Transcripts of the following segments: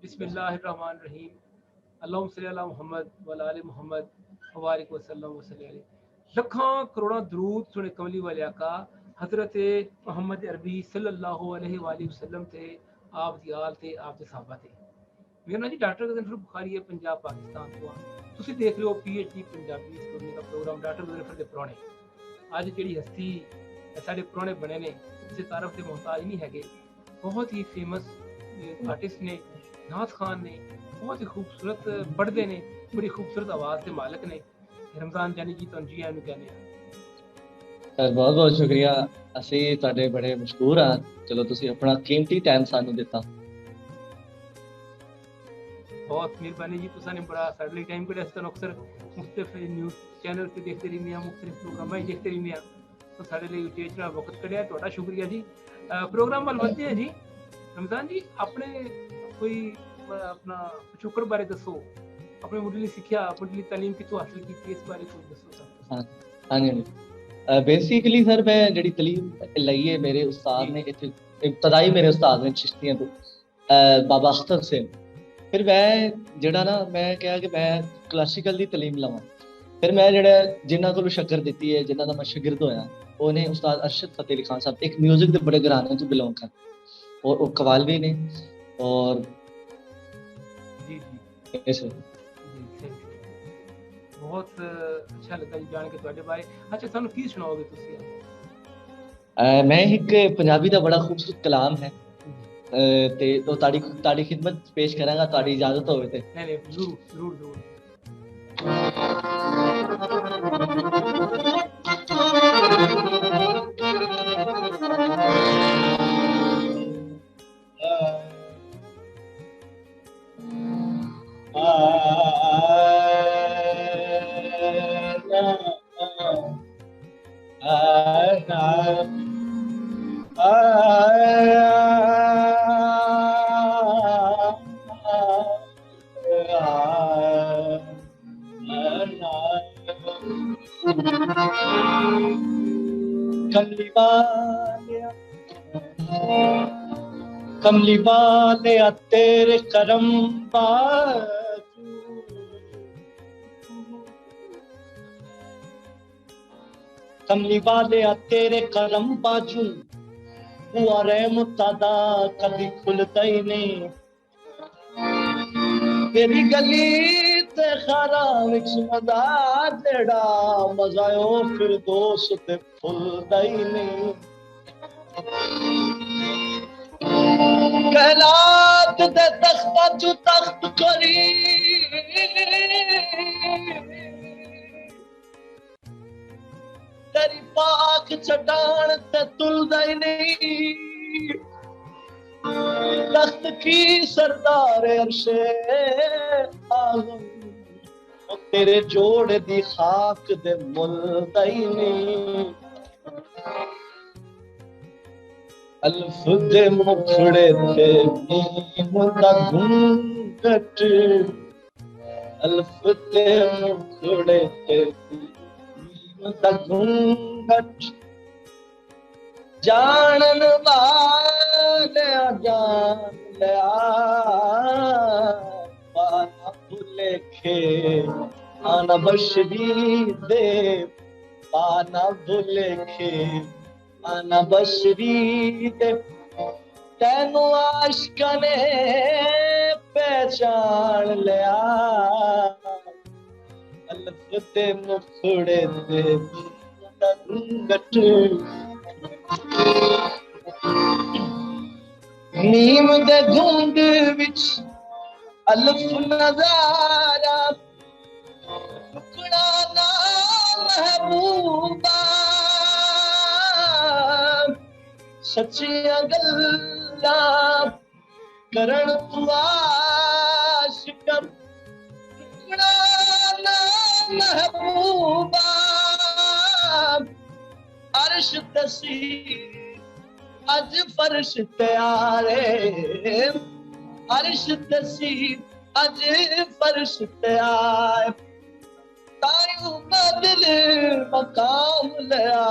बिस्मिल्लाहिर्रहमानिर्रहीम। अल्लाहुम्मा सल्ली अला मुहम्मद व अला आलि मुहम्मद व बारिक वसल्लम वसल्लम अलैहि। लखां करोड़ां दरूद सुने कमली वाले आका हजरत मोहम्मद अरबी सल्लल्लाहु अलैहि वसल्लम थे, आप दी आल थे, आप दे सहाबा थे। मेरा नाम जी डॉक्टर गजनफर बुखारी है, पंजाब पाकिस्तान तो तुसीं देख रहे हो PhD पंजाबी स्टोरी का प्रोग्राम डॉक्टर गजनफर दे पुराने। अज जिहड़ी हस्ती साडे पुराने बने ने किसी तारफ के मोहताज नहीं हैगे। बहुत ही फेमस आर्टिस्ट ने, नाथ खान ने, बहुत ही खूबसूरत पढ़ते ने, बड़ी खूबसूरत आवाज़ के मालिक ने। रमजान जानी जी तुहानू जी आनू कहने सर बहुत बहुत शुक्रिया। ਅਸੀਂ ਤੁਹਾਡੇ ਬੜੇ ਮਸ਼ਕੂਰ ਹਾਂ। ਚਲੋ ਤੁਸੀਂ ਆਪਣਾ ਕੀਮਤੀ ਟਾਈਮ ਸਾਨੂੰ ਦਿੱਤਾ। बहुत मेहरबानी जी, तुसा ने बड़ा साढ़े लिए टाइम कढ़िया। तुहानू अक्सर मुख्तलिफ न्यूज़ चैनल से देखते रहने, मुख्तलिफ प्रोग्राम ही देखते रहने, तो साढ़े लिए उचेचना वक्त कढ़िया, तुहाडा शुक्रिया जी। प्रोग्राम वाल बढ़ते हैं जी। रमजान जी अपने कोई अपना पिछोकड़ बारे दसो, अपने मुढ़ली सिक्ख्या, मुढ़ली तालीम कितों हासिल की, इस बारे कुछ दसो। हाँ जी, बेसिकली सर मैं जिहड़ी तलीम लई है मेरे उस्ताद ने इत्थे इब्तदाई मेरे उस्ताद ने चिश्तियां तो बाबा अख्तर से। फिर मैं जिहड़ा ना मैं कहा कि मैं क्लासिकल दी तलीम लवां। फिर मैं जिहड़ा जिन्हां कोलों शक्कर दित्ती है, जिन्हां दा मैं शागिर्द होया, उन्हें उस्ताद अरशद फतेह अली खान साहब एक म्यूजिक दे बड़े घराने तो बिलोंग करदे और वो कवालवी ने और जी जी ऐसे बहुत अच्छा लगा जी जान के तुहाडे बारे। अच्छा सानू की सुनाओगे तुसी? मैं एक पंजाबी दा बड़ा खूबसूरत कलाम है ते तो ताड़ी खिदमत पेश करांगा, ताड़ी इजाजत होवे ते। नहीं जरूर जरूर जरूर। कमली वाले तेरे करम बाजू, कमली वाले तेरे करम बाजू, हुआ रहमतादा कभी खुलता ही नहीं। तेरी गली ते खारा विच मजा जेड़ा मजायो फिर दोस्त ते फुलदा ही नहीं। कैलात दे तख्ता चू तख्त करी, तेरी पाक चटान ते तुलदा ही नहीं। तख्त की सरदार अर्शे आज़म, तेरे जोड़ दी खाक दे मुलदा ही नहीं। अल्फ दे मुखड़े ते नीम दा घूंघट, अल्फ दे मुखड़े ते नीम दा घूंघट, जानन वाले जान लिया पाना भुलेखे आना बशरी दे, पाना भुलेखे आना बशरी दे। तैनू आशिका ने पहचान लिया, अल्फ ते मुखड़े ते घूंघट, नीम दे घुंड विच अल्फ नजारा, टुकड़ा ना महबूबा, सच्चियां गल्लां करन तू आशिक, टुकड़ा ना महबूबा, अर्श तसी अज फर्श तैयारे, अर्श तसी अज फर्श तैयार। तायूं बदल मकाम लिया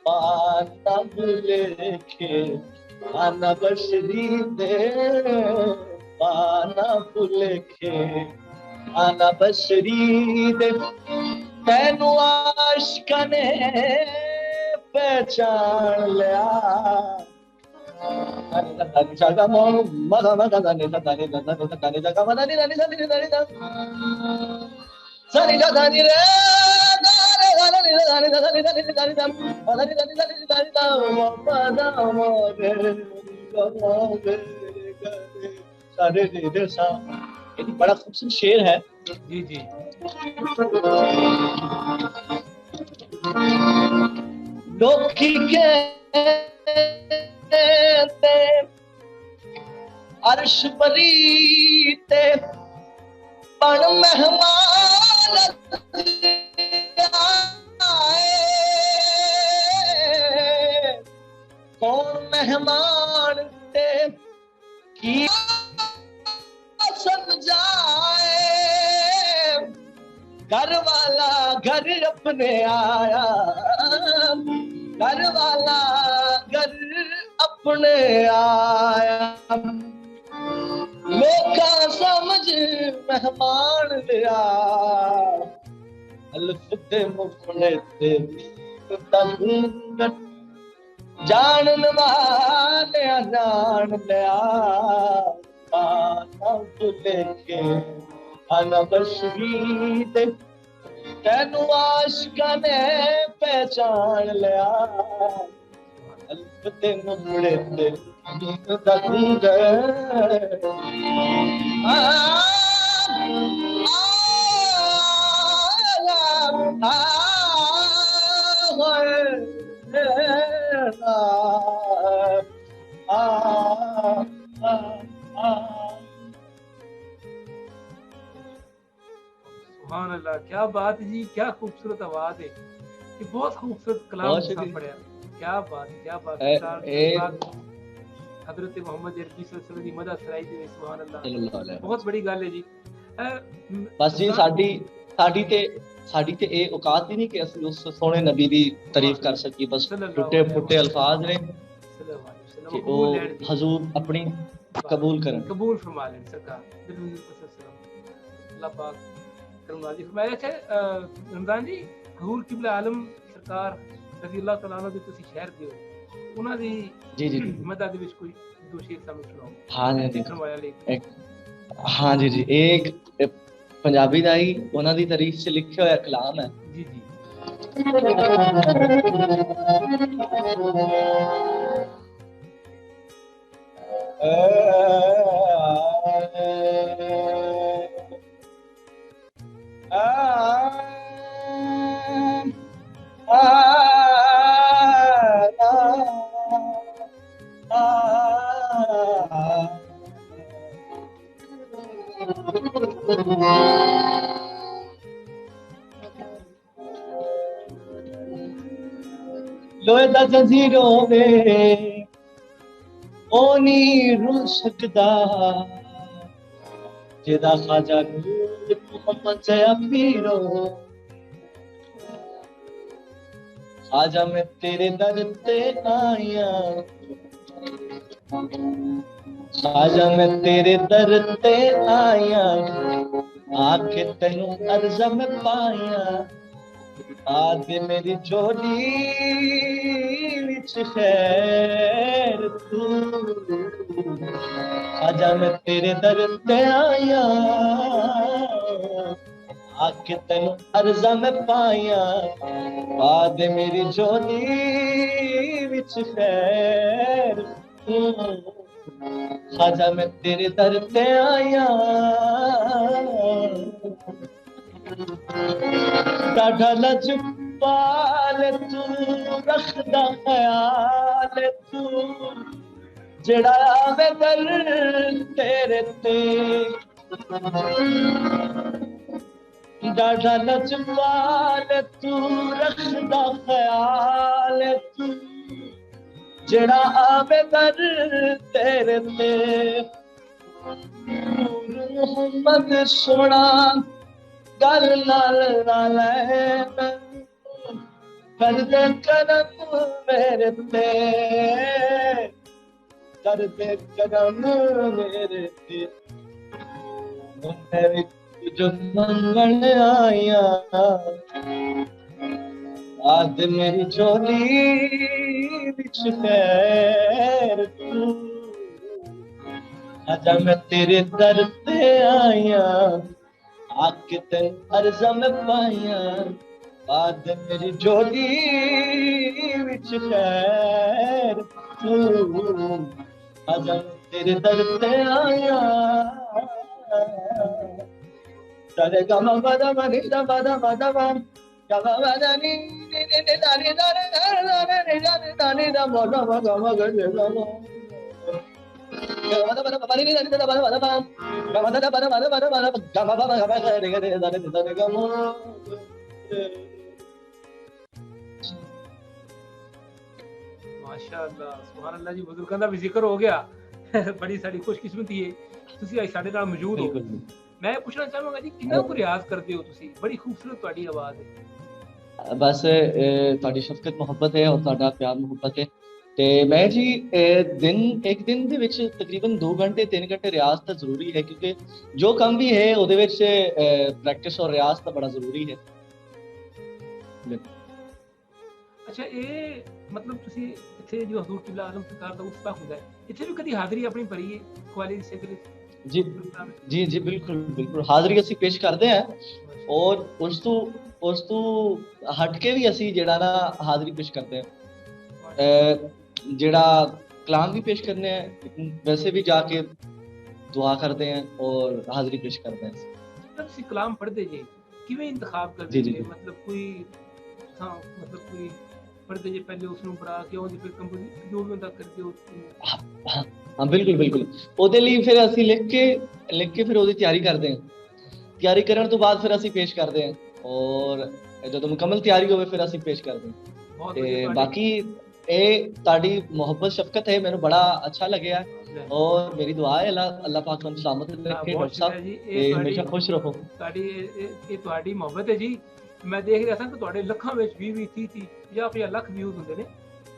पाना भुलेखे आना बशरी दे पाना भुलेखे, आना बशरी दे तैनू आशिकां ने पहचान लिया। बड़ा खूबसूरत शेर है। जी जी लोकी कहते अर्श परी ते पण मेहमान आए, कौन मेहमान ते की समझाए, घर वाला घर अपने आया, घर वाला घर अपने आया, लोका समझ मेहमान लिया, अल्फ दे मुखड़े ते जानन वाले जान लिया, आना भुलेखे आना बशरी दे तैनू आशिकां ने पहचान लिया, अल्फ दे मुखड़े ते सुभान अल्लाह, क्या बात है जी, क्या खूबसूरत आवाज है। ये बहुत खूबसूरत कलाम पढ़िया, क्या बात, क्या बात। हजरत मोहम्मद अरबी सल्लल्लाहु अलैहि वसल्लम की मदद सराई दी, सुभान अल्लाह, बहुत बड़ी गल है जी। बस जी साडी ते ਇਹ औकात ही नहीं कि ਅਸੀਂ ਉਸ ਸੋਹਣੇ ਨਬੀ ਦੀ ਤਾਰੀਫ ਕਰ ਸਕੀਏ, ਬਸ ਟੁੱਟੇ ਫੁੱਟੇ ਅਲਫਾਜ਼ ਨੇ कि वो हजूर अपनी कबूल करें, कबूल फरमा लें सरकार। अल्लाह पाक करमवाली फरमाए। अच्छा रमजान जी, हजूर किबला आलम सरकार रज़ी अल्लाह तआला अन्हु जो तुसी शहर दियो, ਉਹਨਾਂ ਦੀ जी जी मदद ਦੇ ਵਿੱਚ ਕੋਈ ਦੋ ਸ਼ੇਰ ਸਾਨੂੰ ਸੁਣਾਓ। हाँ जी हाँ जी जी, एक पंजाबी ਦਾ ਹੀ ਉਹਨਾਂ ਦੀ ਤਾਰੀਫ 'ਚ ਲਿਖਿਆ ਹੋਇਆ ਕਲਾਮ ਹੈ। जी जी लोहे दा जंजीरों में ओ नी रुल सकदा, जेदा ख्वाजा नूर मोहम्मद जया पीरो, ख्वाजा मैं तेरे दर ते आया, ख्वाजा मैं तेरे दर ते आया, आके तेनू अर्ज़ा में पाया, आज मेरी झोली विच खैर तू, आजा मैं तेरे दर ते आया, आके तेनू अर्ज़ा में पाया, आज मेरी झोली विच खैर तू, आजा मैं तेरे दर ते आया, डाढा लजपाल तू रखदा ख्याल तू, जेड़ा आवे दर तेरे ते, डाढा लजपाल तू रखदा ख्याल तू, जेड़ा आवे दर तेरे ते, नूर मोहम्मद सोना गल नाल कर दे करम मेरे पे, कर दे करम मेरे ते मैं भी जो मंगल आया आज मेरी झोली विच खैर तू आजा मैं तेरे दर ते आया आके तेन अर्ज़ा में पाया आज मेरी झोली विच खैर तू आजा मैं तेरे दर ते आया सारे गमा बदा मनी दा बदा बदा बम गमा बदा नी नी नी नी दा नी दा नी दा नी दा नी दा नी दा मोला गमा गले गमा गमा बदा बदा नी दा नी दा बदा बदा बम गमा दा बदा बदा बदा बदा गमा बदा गमा गले गले दा नी गमा ਮਾਸ਼ਾਅੱਲਾ ਸੁਭਾਨ ਅੱਲਾਹ ਜੀ ਬਜ਼ੁਰਗਾਂ ਦਾ ਵੀ ਜ਼ਿਕਰ ਹੋ ਗਿਆ ਬੜੀ ਸਾਡੀ ਖੁਸ਼ਕਿਸਮਤੀ ਹੈ ਤੁਸੀਂ ਅੱਜ ਸਾਡੇ ਨਾਲ ਮੌਜੂਦ ਹੋ ਮੈਂ ਪੁੱਛਣਾ ਚਾਹਾਂਗਾ ਜੀ ਕਿੰਨਾ ਕੁ ਰਿਆਜ਼ ਕਰਦੇ ਹੋ ਤੁਸੀਂ ਬੜੀ ਖੂਬਸੂਰਤ ਤੁਹਾਡੀ ਆਵਾਜ਼ ਹੈ ਬਸ ਤੁਹਾਡੀ ਸ਼ਫਕਤ ਮੁਹੱਬਤ ਹੈ ਔਰ ਤੁਹਾਡਾ ਪਿਆਰ ਮੁਹੱਬਤ ਹੈ ਤੇ ਮੈਂ ਜੀ ਇੱਕ ਦਿਨ ਦੇ ਵਿੱਚ ਤਕਰੀਬਨ 2 ਘੰਟੇ 3 ਘੰਟੇ ਰਿਆਜ਼ ਤਾਂ ਜ਼ਰੂਰੀ ਹੈ ਕਿਉਂਕਿ ਜੋ ਕੰਮ ਵੀ ਹੈ ਉਹਦੇ ਵਿੱਚ ਪ੍ਰੈਕਟਿਸ ਔਰ ਰਿਆਜ਼ ਤਾਂ ਬੜਾ ਜ਼ਰੂਰੀ ਹੈ ਅੱਛਾ ਇਹ ਮਤਲਬ ਤੁਸੀਂ ਇੱਥੇ ਜੋ ਹਜ਼ੂਰ ਕਿਬਲਾ ਆਲਮ ਸਰਕਾਰ ਦਾ ਉਸਤਾ ਹੁੰਦਾ ਹੈ ਇੱਥੇ ਵੀ ਕਦੀ ਹਾਜ਼ਰੀ ਆਪਣੀ ਭਰੀ ਹੈ ਖਵਾਲੀ ਦੀ ਸਿੱਖ ਜੀ ਜੀ ਜੀ ਬਿਲਕੁਲ ਬਿਲਕੁਲ ਹਾਜ਼ਰੀ ਅਸੀਂ ਪੇਸ਼ ਕਰਦੇ ਹਾਂ ਔਰ ਉਸ ਤੋਂ ਹਟ ਕੇ ਵੀ ਅਸੀਂ ਜਿਹੜਾ ਨਾ ਹਾਜ਼ਰੀ ਪੇਸ਼ ਕਰਦੇ ਹਾਂ ਜਿਹੜਾ ਕਲਾਮ ਵੀ ਪੇਸ਼ ਕਰਨੇ ਆ ਵੈਸੇ ਵੀ ਜਾ ਕੇ ਦੁਆ ਕਰਦੇ ਹਾਂ ਔਰ ਹਾਜ਼ਰੀ ਪੇਸ਼ ਕਰਦੇ ਹਾਂ ਤੁਸੀਂ ਕਲਾਮ ਪੜ੍ਹਦੇ ਜੇ ਕਿਵੇਂ ਇੰਤਖਾਬ ਕਰਦੇ ਜੇ ਮਤਲਬ ਕੋਈ ਪੜ੍ਹਦੇ ਜੇ ਪਹਿਲੇ ਉਸ ਨੂੰ ਪੜ੍ਹਾ ਕੇ ਉਹਦੀ ਫਿਰ ਕੰਪੋਜ਼ਿਸ਼ਨ ਜੋ ਵੀ ਹੁੰਦਾ ਕਰਕੇ ਹਾਂ ਬਿਲਕੁਲ ਉਹਦੇ ਲਈ ਫਿਰ ਅਸੀਂ ਲਿਖ ਕੇ ਫਿਰ ਉਹਦੀ ਤਿਆਰੀ ਕਰਦੇ ਹਾਂ ਤਿਆਰੀ ਕਰਨ ਤੋਂ ਬਾਅਦ ਫਿਰ ਅਸੀਂ ਪੇਸ਼ ਕਰਦੇ ਹਾਂ ਔਰ ਜਦੋਂ ਮੁਕੰਮਲ ਤਿਆਰੀ ਹੋਵੇ ਫਿਰ ਅਸੀਂ ਪੇਸ਼ ਕਰਦੇ ਹਾਂ ਤੇ ਬਾਕੀ ਇਹ ਤੁਹਾਡੀ ਮੁਹੱਬਤ ਸ਼ਫਕਤ ਹੈ ਮੈਨੂੰ ਬੜਾ ਅੱਛਾ ਲੱਗਿਆ ਔਰ ਮੇਰੀ ਦੁਆ ਹੈ ਅੱਲਾਹ ਪਾਕ ਤੁਹਾਨੂੰ ਸਲਾਮਤ ਰੱਖੇ ਡਾਕਟਰ ਸਾਹਿਬ ਤੇ ਹਮੇਸ਼ਾ ਖੁਸ਼ ਰਹੋ ਤੁਹਾਡੀ ਮੁਹੱਬਤ ਹੈ ਜੀ ਮੈਂ ਦੇਖ ਰਿਹਾ ਸਾਂ ਕਿ ਤੁਹਾਡੇ ਲੱਖਾਂ ਵਿੱਚ 20 30 50 ਲੱਖ ਵਿਊਜ਼ ਹੁੰਦੇ ਨੇ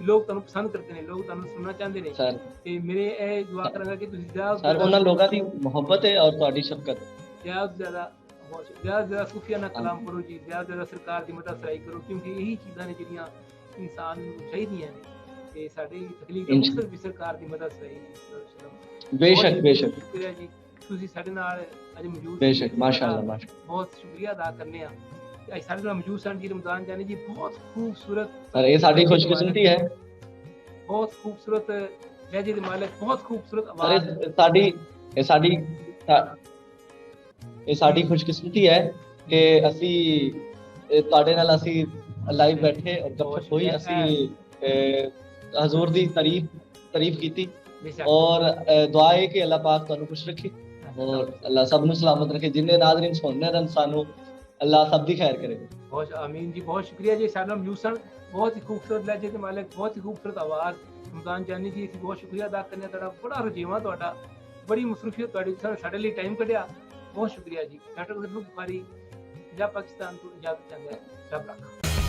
ਲੋਕ ਤੁਹਾਨੂੰ ਪਸੰਦ ਕਰਦੇ ਨੇ ਲੋਕ ਤੁਹਾਨੂੰ ਸੁਣਨਾ ਚਾਹੁੰਦੇ ਨੇ ਤੇ ਮੇਰੇ ਇਹ ਦੁਆ ਕਰਾਂਗਾ ਕਿ ਤੁਸੀਂ ਸਰ ਉਹਨਾਂ ਲੋਕਾਂ ਦੀ ਮੁਹੱਬਤ ਹੈ ਔਰ ਤੁਹਾਡੀ ਸ਼ਫਕਤ ਜ਼ਿਆਦਾ ਸੂਫੀਆਨਾ ਕਲਾਮ ਕਰੋ ਜੀ ਜ਼ਿਆਦਾ ਸਰਕਾਰ ਦੀ ਮਦਦ ਸਰਾਈ ਕਰੋ ਕਿਉਂਕਿ ਇਹੀ ਚੀਜ਼ਾਂ ਨੇ ਜਿਹੜੀਆਂ ਇਨਸਾਨ ਨੂੰ ਚਾਹੀਦੀਆਂ ਨੇ ਤੇ ਸਾਡੀ ਤਕਲੀਫ ਦਾ ਮਕਸਦ ਵੀ ਸਰਕਾਰ ਦੀ ਮਦਦ ਸਰਾਈ ਬੇਸ਼ੱਕ ਸ਼ੁਕਰੀਆ ਜੀ ਤੁਸੀਂ ਸਾਡੇ ਨਾਲ ਅੱਜ ਮੌਜੂਦ ਬੇਸ਼ੱਕ ਮਾਸ਼ਾਅੱਲਾ ਬਹੁਤ ਸ਼ੁਕਰੀਆ ਅਦਾ ਕਰਨੇ ਆ ਅੱਜ ਸਾਡੇ ਨਾਲ ਮੌਜੂਦ ਸਨ ਜੀ ਰਮਜ਼ਾਨ ਜਾਨੀ ਜੀ ਬਹੁਤ ਖੂਬਸੂਰਤ ਸਰ ਇਹ ਸਾਡੀ ਖੁਸ਼ਕਿਸਮਤੀ ਹੈ ਬਹੁਤ ਖੂਬਸੂਰਤ ਲਹਿਜੇ ਦੇ ਮਾਲਕ ਬਹੁਤ ਖੂਬਸੂਰਤ ਆਵਾਜ਼ ਇਹ ਸਾਡੀ ਖੁਸ਼ਕਿਸਮਤੀ ਹੈ ਕਿ ਅਸੀਂ ਤੁਹਾਡੇ ਨਾਲ ਅਸੀਂ ਲਾਈਵ ਬੈਠੇ ਔਰ ਜਦ ਹੋਈ ਅਸੀਂ ਹਜ਼ੂਰ ਦੀ ਤਾਰੀਫ ਕੀਤੀ ਔਰ ਦੁਆ ਹੈ ਕਿ ਅੱਲਾਹ ਪਾਕ ਤੁਹਾਨੂੰ ਖੁਸ਼ ਰੱਖੇ ਔਰ ਅੱਲਾਹ ਸਭ ਨੂੰ ਸਲਾਮਤ ਰੱਖੇ ਜਿੰਨੇ ਨਾਜ਼ਰੀਨ ਸੁਣਨੇ ਹਨ ਸਾਨੂੰ ਅੱਲਾਹ ਸਭ ਦੀ ਖੈਰ ਕਰੇ ਬਹੁਤ ਆਮੀਨ ਜੀ ਬਹੁਤ ਸ਼ੁਕਰੀਆ ਜੀ ਸਾਡੇ ਨਾਲ ਮੌਜੂਦ ਸਨ ਬਹੁਤ ਹੀ ਖੂਬਸੂਰਤ ਲਹਿਜੇ ਦੇ ਮਾਲਕ ਬਹੁਤ ਹੀ ਖੂਬਸੂਰਤ ਆਵਾਜ਼ ਰਮਜ਼ਾਨ ਜਾਨੀ ਜੀ ਅਸੀਂ ਬਹੁਤ ਸ਼ੁਕਰੀਆ ਅਦਾ ਕਰਨੇ ਤੁਹਾਡਾ ਬੜਾ ਰਜੀਵਾ ਤੁਹਾਡਾ ਬੜੀ ਮਸਰੂਫੀਅਤ ਤੁਹਾਡੀ ਸਾਡੇ ਲਈ ਟਾਈਮ ਕੱਢਿਆ ਬਹੁਤ ਸ਼ੁਕਰੀਆ ਜੀ ਡਾਕਟਰ ਗੁਰਬਖਸ਼ ਬੁਖਾਰੀ ਪੰਜਾਬ ਪਾਕਿਸਤਾਨ ਤੋਂ ਇਜਾਜ਼ਤ ਚਾਹੁੰਦਾ ਹੈ ਰੱਬ ਰੱਖਾ